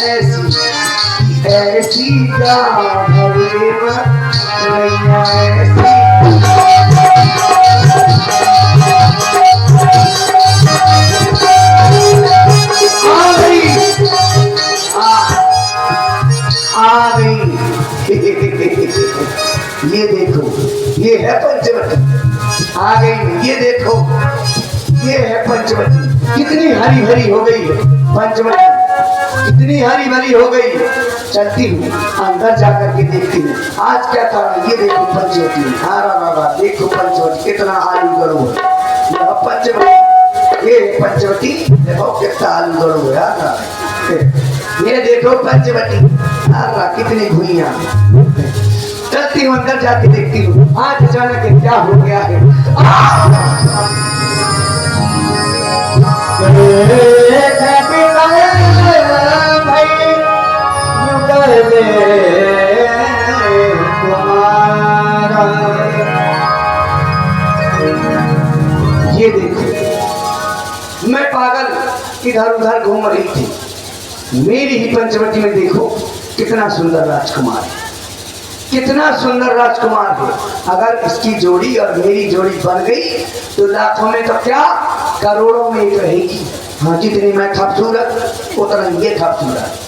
ऐसी ऐसी जा भरे मैया ऐसी आ गई। ये देखो, ये है पंचवटी। आ गई, ये देखो, ये है पंचवटी। कितनी हरी भरी हो गई है पंचवटी, कितनी हरी भरी हो गई। चलती हूँ अंदर जाकर के देखती हूँ आज क्या करा। ये देखो पंचवटी, देखो पंचवटी कितना आलू गड़ो है। पंचवटी, ये पंचवटी देखो कितना आलू गड़ो है यार। ये देखो पंचवटी कितनी भूलियां। चलती हूँ अंदर जाके देखती हूँ आज अचानक क्या हो गया है। ये देखो मैं पागल इधर उधर घूम रही थी, मेरी ही पंचवटी में देखो कितना सुंदर राजकुमार है, कितना सुंदर राजकुमार है। अगर इसकी जोड़ी और मेरी जोड़ी बन गई तो लाखों में तो क्या करोड़ों में एक रहेगी। हाँ, जितनी मैं खूबसूरत उतना ये खूबसूरत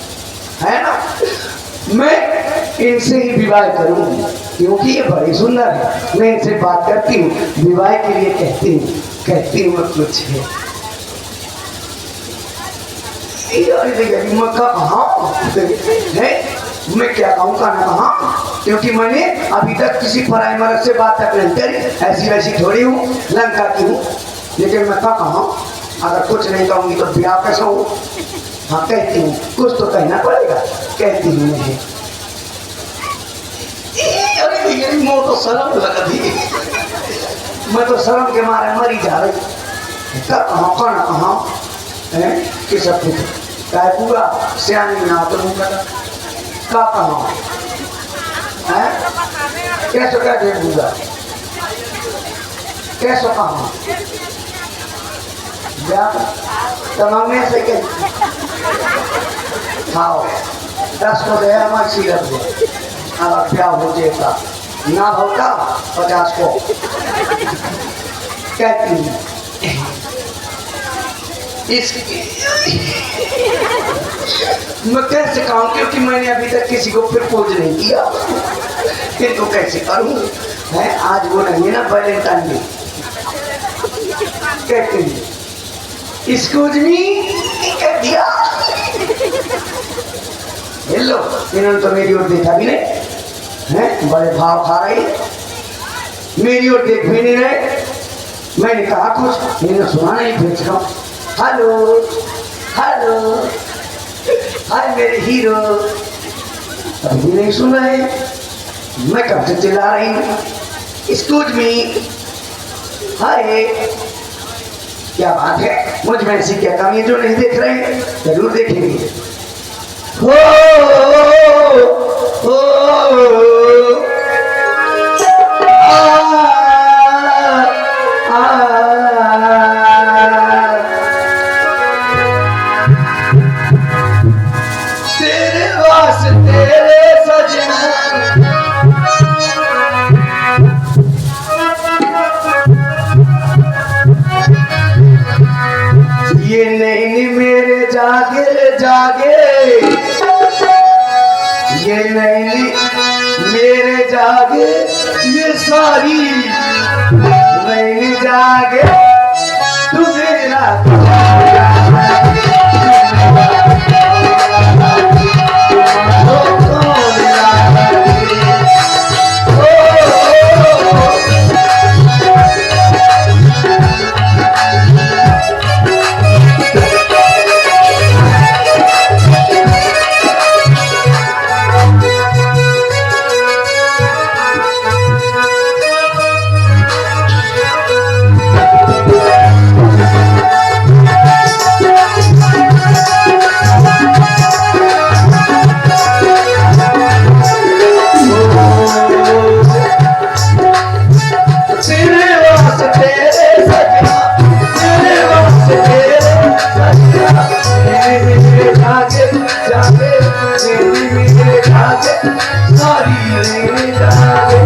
है ना। मैं इनसे ही विवाह करूंगी क्योंकि ये बड़ी सुंदर है। मैं इनसे बात करती हूँ, विवाह के लिए कहती हूँ कुछ है। मैं क्या कहूँ का ना कहा, क्योंकि मैंने अभी तक किसी पराई मर्द से बात तक नहीं करी। ऐसी वैसी थोड़ी हूँ, लंका की हूँ। लेकिन मैं क्या कहूँ, अगर कुछ नहीं कहूँगी तो ब्याह कैसा हो। हाँ कहती हूँ, कुछ तो कहना पड़ेगा। कहती हूँ मैं, अरे मोह तो शर्म लगा दी। मैं तो शर्म के मारे मरी जा रही। कहाँ कि सब कुछ क्या पूरा सियानी ना तो का कहा है कैसे क्या दे दूंगा कैसे कहा तमाम से के खाओ 10 को दे हमारी सीरत दे। अगर प्यार हो जाएगा ना होगा 50 को कहती हूँ। मैं कैसे कहूँ, क्योंकि मैंने अभी तक किसी को प्रपोज नहीं किया, फिर तो कैसे करूँ है। आज वो नहीं है ना वैलेंटाइन डे। कहते हैं एक्सक्यूज मी कह दिया। हेलो, इन्होंने तो मेरी ओर देखा भी नहीं है, बड़े भाव खा रही, मेरी ओर देख भी नहीं रहे। मैंने कहा कुछ, इन्होंने सुना नहीं, भेज रहा हूँ हेलो हेलो हाय मेरे हीरो। अभी नहीं सुन रहे, मैं कब से चिल्ला रही हूँ एक्सक्यूज मी हाय। क्या बात है, मुझ में ऐसी क्या कमी है जो नहीं देख रहे हैं, जरूर देखेंगे। हो ये नहीं मेरे जागे, ये सारी नहीं जागे तू मेरा जागे मेरे जागे सारी ले जागे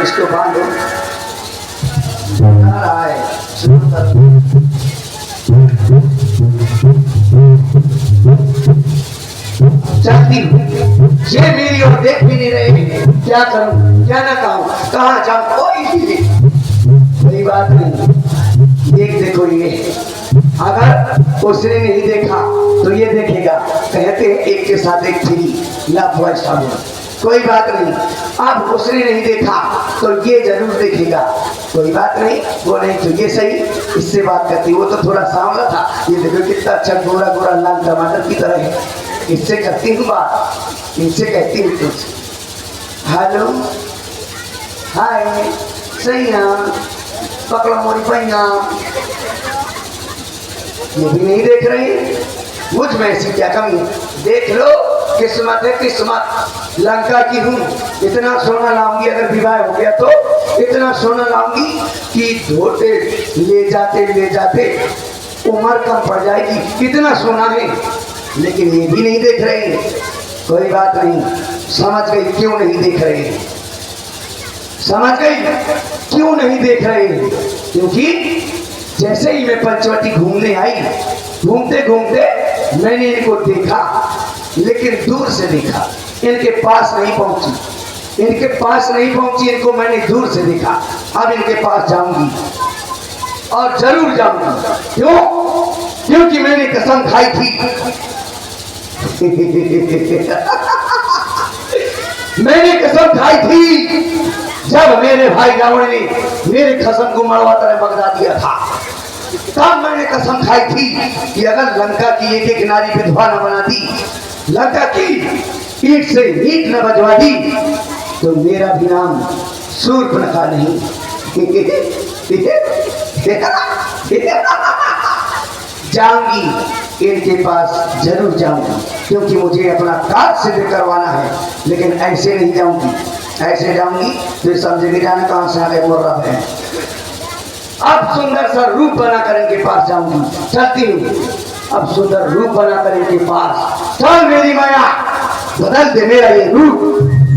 इसको बांधो चाहती ये मेरी और देख भी नहीं रहे, क्या करूं क्या ना कहूं, कहां जाऊं, कोई बात नहीं। देख देखो ये, अगर उसने नहीं देखा तो ये देखेगा। कहते एक के साथ एक फ्री लव हुआ सामने, कोई बात नहीं। अब उसने नहीं देखा तो ये जरूर देखेगा, कोई बात नहीं। वो नहीं तो ये सही, इससे बात करती। वो तो थोड़ा सांवला था, ये देखो कितना अच्छा गोरा गोरा लाल टमाटर की तरह है। इससे करती हूँ बात, इनसे कहती हूँ तुझसे हेलो हाय सही ना पकड़ा मोरी पैया। ये भी नहीं देख रहे, मुझ में ऐसी क्या कमी? देख लो, किस्मत है किस्मत। लंका की हूँ, इतना सोना लाऊंगी, अगर विवाह हो गया तो इतना सोना लाऊंगी कि धोते ले जाते उम्र कम पड़ जाएगी। इतना सोना है, लेकिन ये भी नहीं देख रहे। कोई बात नहीं, समझ गई क्यों नहीं देख रहे, समझ गई क्यों नहीं देख रहे। क्योंकि जैसे ही मैं पंचवटी घूमने आई, घूमते घूमते मैंने इनको देखा, लेकिन दूर से देखा, इनके पास नहीं पहुंची, इनके पास नहीं पहुंची, इनको मैंने दूर से देखा। अब इनके पास जाऊंगी और जरूर जाऊंगी। क्यों? क्योंकि मैंने कसम खाई थी मैंने कसम खाई थी जब मेरे भाई रावण ने मेरे कसम को मरवा तरह बगदा दिया था, तब मैंने कसम खाई थी कि अगर लंका की एक एक नारी विधवा न बना दी, लंका की ईंट से ईंट न बजवा दी, तो मेरा भी नाम शूर्पणखा नहीं। जाऊंगी, इनके पास जरूर जाऊंगी, क्योंकि मुझे अपना कार्य सिद्ध करवाना है। लेकिन ऐसे नहीं जाऊंगी, ऐसे जाऊंगी तो समझेंगे जाने कहां से आ गए मुर्रा है। अब सुंदर सा रूप बनाकर इनके पास जाऊंगी, चलती हूँ। अब सुंदर रूप बनाकर इनके पास चल, मेरी माया बदल दे मेरा ये रूप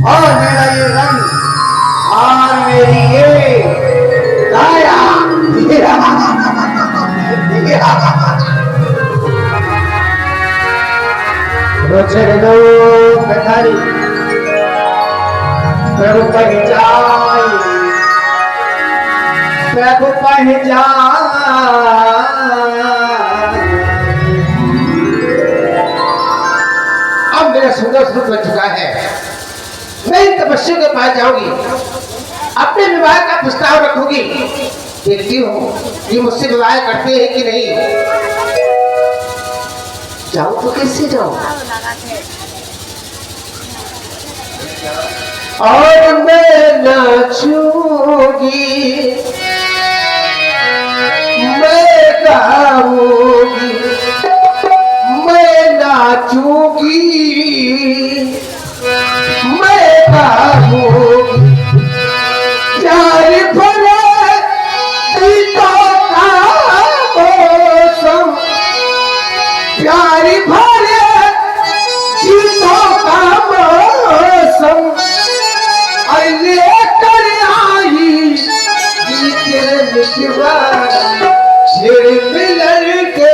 और मेरा ये रंग और मेरी ये काया। प्रभु पहचान, प्रभु पहचान। अब मेरा सुंदर स्वरूप बन चुका है, मैं इन तपस्या के पास जाऊंगी, अपने विवाह का प्रस्ताव रखूंगी। देखती हूँ ये मुझसे विवाह करते हैं कि नहीं। जाऊं तो कैसे जाऊं? और मैं नाचूंगी, मैं गाऊंगी, मैं नाचूंगी, मैं गाऊंगी। प्यार भरे गीतों का मौसम, प्यार भरे गीतों का मौसम लेकर आई मिलवा मिलन के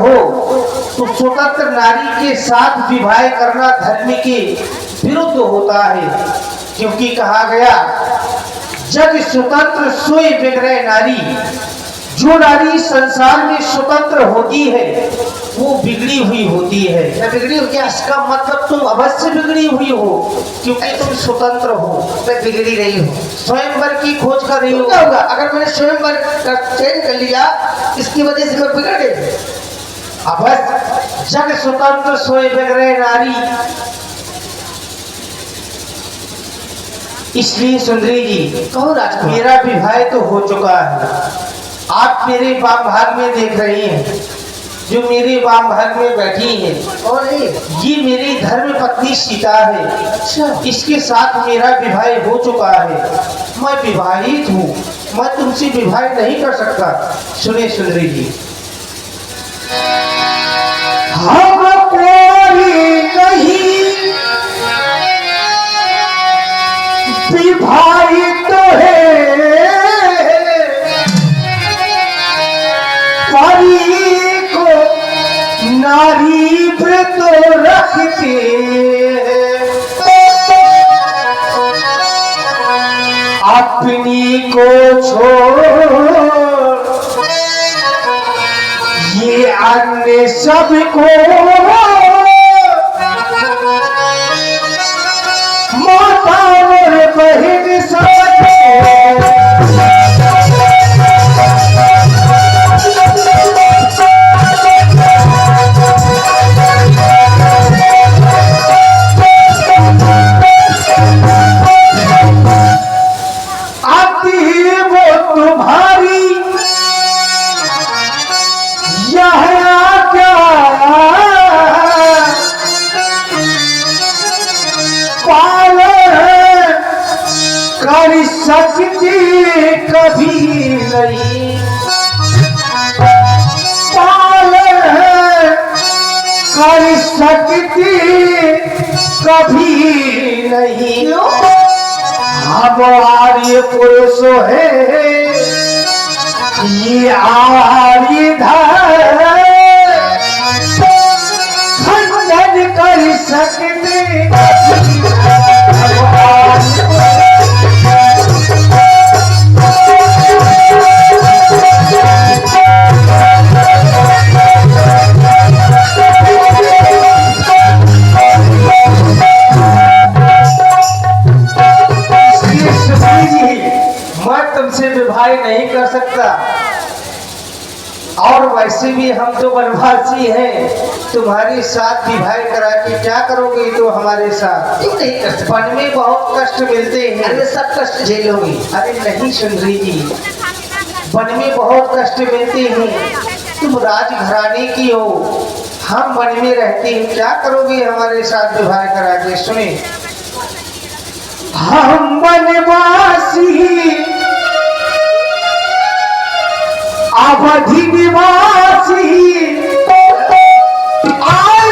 हो तो स्वतंत्र नारी के साथ विवाह करना धर्म के विरुद्ध होता है, क्योंकि कहा गया जग स्वतंत्र सोई बिगड़े नारी। जो नारी संसार में स्वतंत्र होती है वो बिगड़ी हुई होती है। मैं बिगड़ी हूँ क्या? इसका मतलब तुम अवश्य बिगड़ी हुई हो, क्योंकि तुम स्वतंत्र हो। मैं बिगड़ी रही हूँ, स्वयंवर की खोज कर रही हो। क्या होगा अगर मैंने स्वयंवर का चयन कर लिया, इसकी वजह से मैं बिगड़ गई? अवश्य जग स्वतंत्र सोए बिगड़े नारी। इसलिए सुंदरी जी, कहो राजकुमार, मेरा विवाह तो हो चुका है। आप मेरे वाम भाग में देख रही हैं, जो मेरे वाम भाग में बैठी हैं और ये मेरी धर्म पत्नी सीता है। अच्छा, इसके साथ मेरा विवाह हो चुका है। मैं विवाहित हूँ, मैं तुमसे विवाह नहीं कर सकता। सुने सुंदरी जी, हम कोई नहीं विवाहित है, परी को नारी व्रत रखते अपनी को छोड़ ये अन्य सबको माता और बहन सब सकती कभी नहीं, पालन कर सकती कभी नहीं। हम आर्य पुरुष है, ये आर्य धर्म खंडन कर सकते नहीं कर सकता। और वैसे भी हम तो वनवासी हैं, तुम्हारे साथ विवाह करा के क्या करोगे? तो हमारे साथ क्यों नहीं कर सकते? वन में बहुत कष्ट मिलते हैं। अरे सब कष्ट झेलोगी? अरे नहीं सुंदरी जी, वन में बहुत कष्ट मिलते हैं। तुम राजघराने की हो, हम वन में रहते हैं, क्या करोगे हमारे साथ विवाह करा के? सुने, हम वनवासी अवधि निवासी आ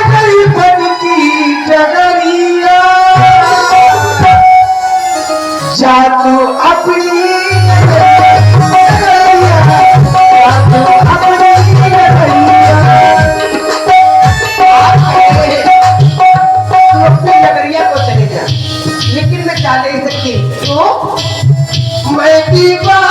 गई बन की डगरिया, जा तू अपनी नगरिया को चले जा, लेकिन मैं जा नहीं सकती। तो मैं दीवानी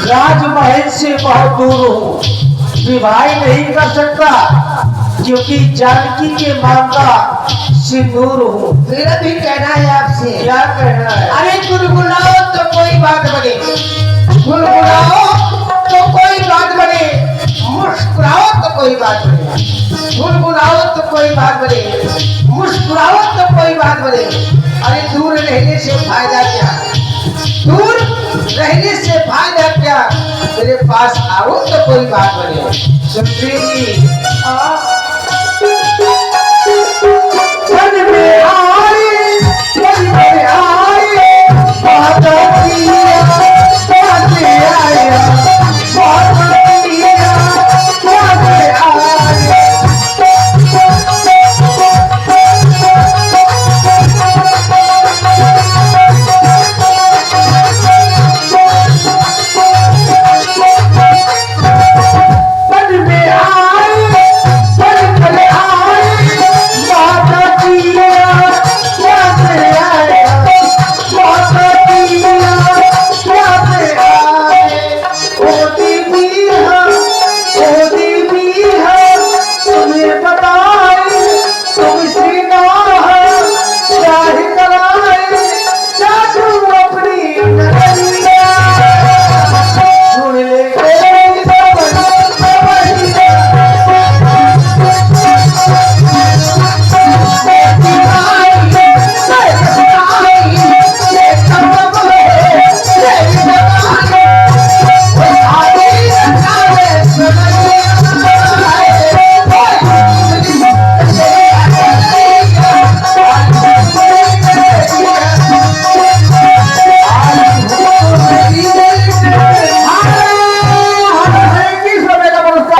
राजमहल से बहुत दूर हूँ, विवाह नहीं कर सकता क्योंकि जानकी के मांगा सिंदूर हूँ। मेरा भी कहना है आपसे। क्या कहना है? अरे गुनगुनाओ तो कोई बात बने, गुनगुनाओ तो कोई बात बने, मुस्कुराओ तो कोई बात बने, गुनगुनाओ तो कोई बात बने, मुस्कुराओ तो कोई बात बने। अरे दूर रहने से फायदा क्या, दूर रहने से फायदा क्या, मेरे पास आओ तो कोई बात बने। सुनती जी मन में आए, मन में आए, बात किया, बात आया, बात किया, बात आया। मन में आए, मन में आए, बात किया, बात आया, बात किया, बात आया। ओ दीदी हम, ओ दीदी हम, तुम्हें बताए, तुमसे ना है, चाहे कराए, जादू अपनी नगरिया, सुन ले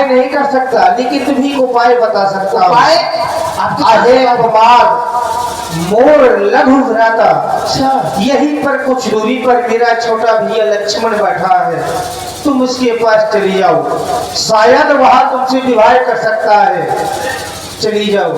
मेरी नहीं कर सकता, लेकिन तुम्ही को उपाय बता सकता हूँ। उपाय अहे कुमार, मोर लघु भ्राता, अच्छा यहीं पर कुछ दूरी पर मेरा छोटा भैया लक्ष्मण बैठा है, तुम उसके पास चली जाओ, शायद वहां तुमसे विवाह कर सकता है। चली जाओ।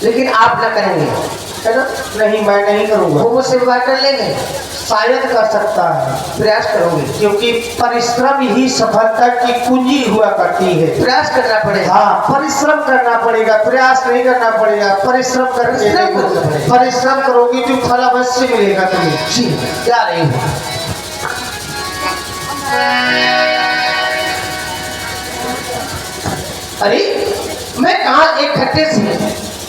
लेकिन आप ना करेंगे है ना? नहीं, मैं नहीं करूंगा। वो मुझसे विवाह कर लेंगे, शायद कर सकता है, प्रयास करोगे, क्योंकि परिश्रम ही सफलता की कुंजी हुआ करती है। प्रयास करना पड़ेगा। हाँ, परिश्रम करना पड़ेगा, प्रयास नहीं करना पड़ेगा, परिश्रम करके परिश्रम देखो। करना पड़ेगा। परिश्रम करोगी तो फल अवश्य मिलेगा तुम्हें। जी जा रही हूँ। अरे मैं कहा एक खट्टे से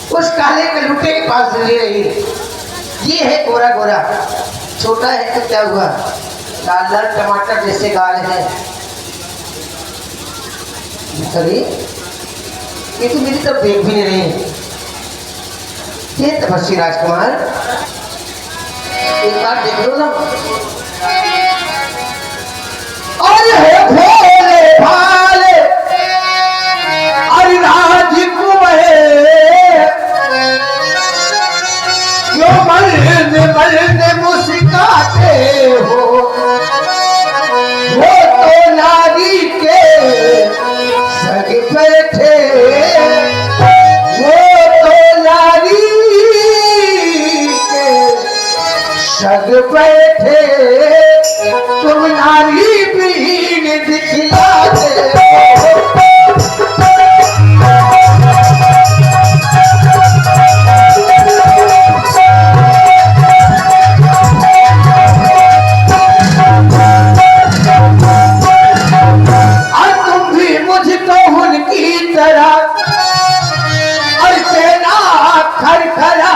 उस काले कलूटे के पास ले रही, ये है गोरा गोरा, छोटा है तो क्या हुआ, लाल लाल टमाटर जैसे गाल है। अरे ये तो मेरी तरफ देख भी नहीं रही। ये तपस्वी राजकुमार, एक बार देख लो ना। और है भोले भाले अरे राजकुमार, क्यों मरने मरने मुस्काते हो, वो तो नारी के सग बैठे, वो तो नारी के सग बैठे, तुम नारी बीन दिखलाते हो। और तुम भी मुझको उनकी तरह और कहना खरखरा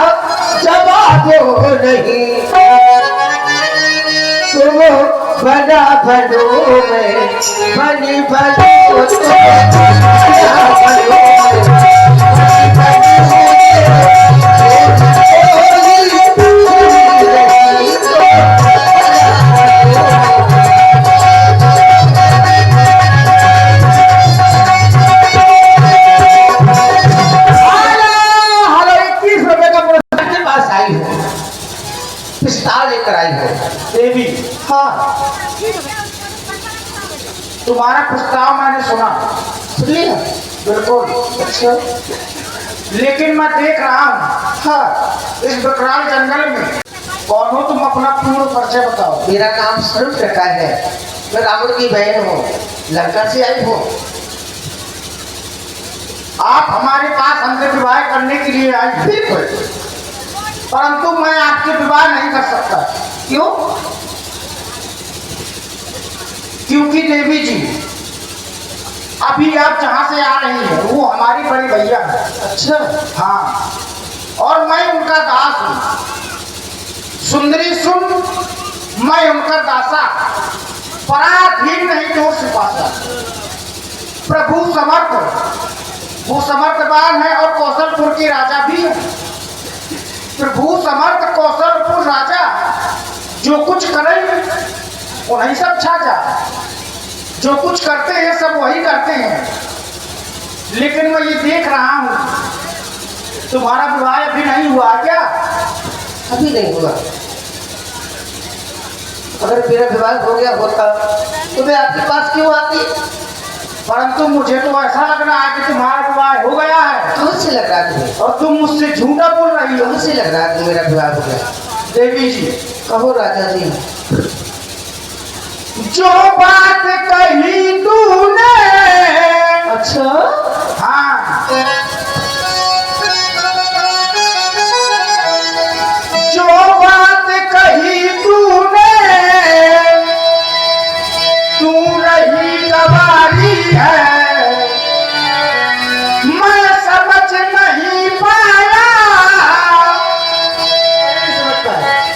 जवाब नहीं, तुम बना बनो में बनी बनो, तुम बना बनो में बनी पिस्ताल लेकर आई है देवी, हाँ तुम्हारा प्रस्ताव मैंने सुना, सुन लिया। बिल्कुल। अच्छा लेकिन मैं देख रहा हूँ हाँ इस विकराल जंगल में कौन हो तुम? अपना पूर्ण परिचय बताओ। मेरा नाम स्वरूप प्रकाश है। मैं रावण की बहन हूँ, लंका से आई हूँ। आप हमारे पास हमसे विवाह करने के लिए आए। बिल्कुल। परंतु मैं आपके विवाह नहीं कर सकता। क्यों? क्योंकि देवी जी, अभी आप जहाँ से आ रही हैं वो हमारी बड़ी भैया है। अच्छा। हाँ, और मैं उनका दास हूँ। सुंदरी सुन, मैं उनका दासा, पराधीन नहीं जोर से पासा। प्रभु समर्थ, वो समर्थवान है और कौशलपुर के राजा भी है। प्रभु समर्थ कौशलपुर राजा, जो कुछ करेंगे उन्हीं सब छाजा। जो कुछ करते हैं सब वही करते हैं। लेकिन मैं ये देख रहा हूँ तुम्हारा विवाह अभी नहीं हुआ क्या? अभी नहीं हुआ। अगर मेरा विवाह हो गया होता तो मैं आपके पास क्यों आती? परंतु मुझे तो ऐसा लग रहा है कि तुम्हारा विवाह हो गया है। कहाँ से लग रहा है तुम्हें? और तुम मुझसे झूठा बोल रही हो। कहाँ से लग रहा है कि मेरा विवाह हो गया? देवी जी, कहो राजा जी। जो बात कही तूने, अच्छा। हाँ, जो बात कही तूने, तू रही गवारी है। मैं समझ नहीं पाया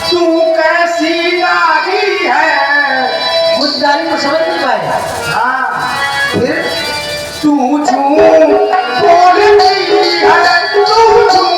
तू कैसी नारी है। उस गाड़ी को समझ नहीं पाया। हाँ, फिर तू झूठ बोलती है, तू झूठ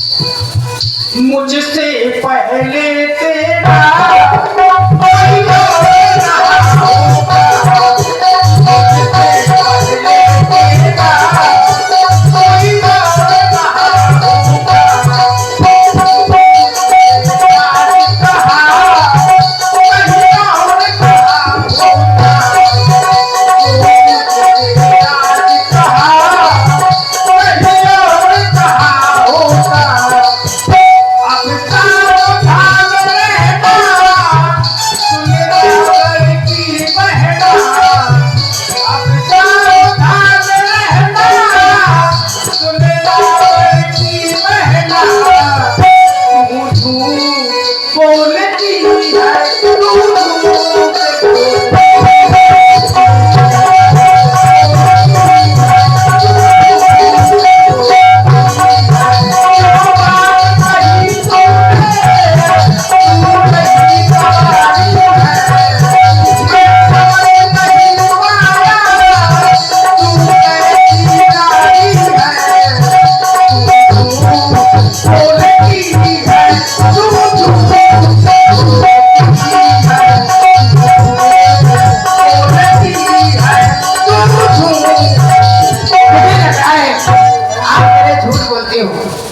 मुझसे पहले तेरा कोई और रहा होगा, मुझसे पहले तेरा कोई और रहा होगा। आज कहा कहीं और कहा होगा, आज कहा कहीं और कहा होगा। अब सावधान रहना, सुनना लड़की बहना। अब सावधान रहना, सुनना लड़की बहना। तू झूठ बोलती है, तू झूठ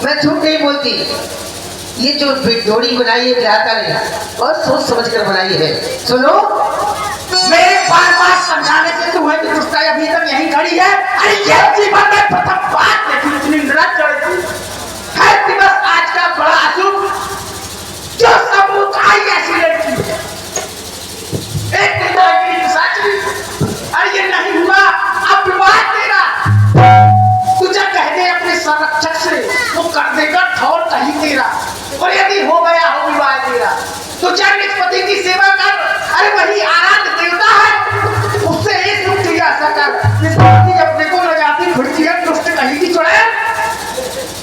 मैं झूठ नहीं बोलती। ये जो जोड़ी बनाई है विधाता ने और सोच समझ कर बनाई है। सुनो, मेरे बार समझाने से तुम्हें भी गुस्सा अभी तक यहीं खड़ी है। अरे ये जीवन में प्रथम बात लेकिन इतनी नरक चढ़ती है दिवस आज का बड़ा अशुभ जो सबूत आई ऐसी लड़की एक दिन लड़की साची। अरे ये नहीं हुआ, अब विवाह तेरा तुझे कह दे अपने संरक्षक से, वो कर देगा ठौर कहीं तेरा। और यदि हो गया हो विवाह तेरा तो चल निष्पत्ति की सेवा कर। अरे वही आराध्य देवता है, उससे एक सुख की आशा कर। निष्पत्ति अपने को लगाती फिरती है, दुष्ट कहीं की चढ़े।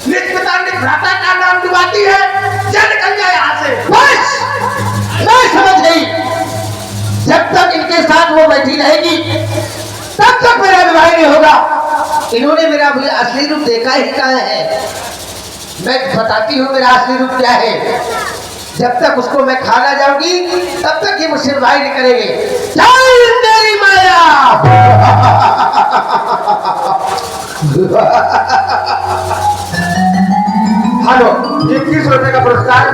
निष्पत्ता भ्राता का नाम डुबाती है। चल निकल जाए यहाँ से। बस मैं समझ गई, जब तक इनके साथ वो बैठी रहेगी तब तक मेरा विवाह नहीं होगा। इन्होंने मेरा भी असली रूप देखा ही कहा है। मैं बताती हूँ मेरा असली रूप क्या है। जब तक उसको मैं खाना जाऊंगी तब तक ये मुझसे विवाह नहीं करेंगे। चल तेरी माया। हेलो, 21 रुपए का पुरस्कार।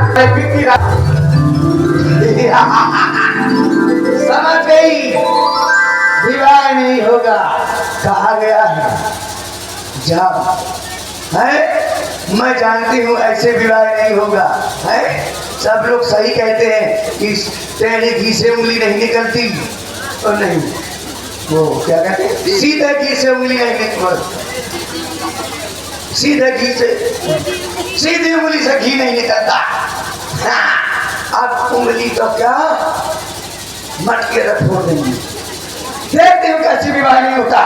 समझ गई, विवाह नहीं होगा। कहा गया है जा है, मैं जानती हूँ ऐसे विवाह नहीं होगा है। सब लोग सही कहते हैं कि टेढ़ी घी से उंगली नहीं निकलती। और नहीं, वो क्या कहते हैं, सीधे घी से उंगली नहीं निकलती। सीधे घी से, सीधी उंगली से घी नहीं निकलता। हाँ, अब उंगली तो क्या मटके रख फोड़ देंगे। देखते हो कैसी विवाह नहीं होता।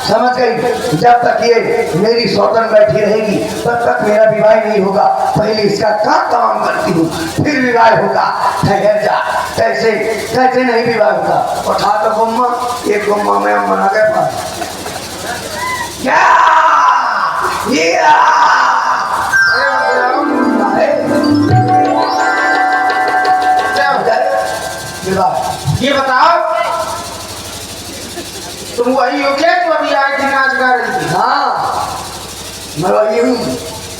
समझ गई, जब तक ये मेरी सौतन बैठी रहेगी तब तक मेरा विवाह नहीं होगा। पहले इसका काम करती हूँ, फिर विवाह होगा। ठहर जा, कैसे कैसे नहीं विवाह होगा। उठा तो गुम्मा, एक गुम्मा में हम बना के पास विवाह। ये बताओ, तुम वही हो क्या जो अभी आई थी नाच गा रही थी? हाँ, मैं वही हूँ।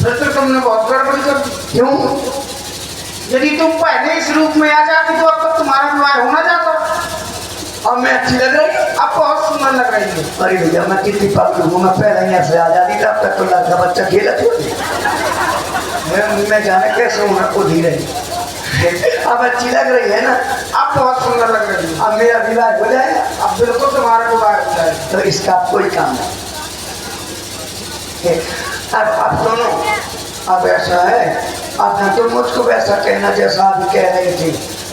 फिर तो तुमने बहुत गड़बड़ी कर दी। क्यों? यदि तुम पहले इस रूप में आ जाती तो अब तक तुम्हारा विवाह होना जाता। अब मैं अच्छी लग रही, अब बहुत सुंदर लग रही है। अरे भैया मैं कितनी पागल हूँ। मैं पहले यहाँ से आ जाती तब तक तो लड़का बच्चा खेला था। मैं जाने कैसे हूँ को धीरे। अब अच्छी लग रही है ना, अब बहुत सुंदर लग रही है। अब मेरा विवाह हो जाएगा। अब बिल्कुल तुम्हारा विवाह हो जाएगा। तो इसका कोई काम नहीं। अब दोनों, अब ऐसा है, अब ना तुम मुझको वैसा कहना जैसा अभी कह रही थी।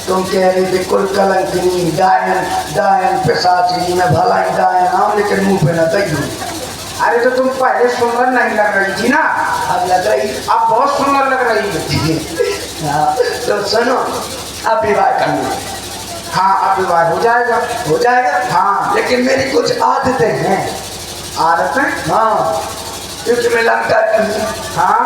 तुम कह रही थी कुल कलंकिनी, डायन डायन पिशाचिनी, मैं भला ही डायन हूँ लेकिन मुंह पे न दई हूँ। अरे तो तुम पहले सुंदर नहीं लग रही थी ना, अब लग रही। अब बहुत सुंदर लग रही है। हाँ, तो सुनो, अब विवाह करना। हाँ, अब विवाह हो जाएगा। हो जाएगा। हाँ, लेकिन मेरी कुछ आदतें हैं। आदतें? हाँ, क्योंकि मैं लंका की हूँ। हाँ।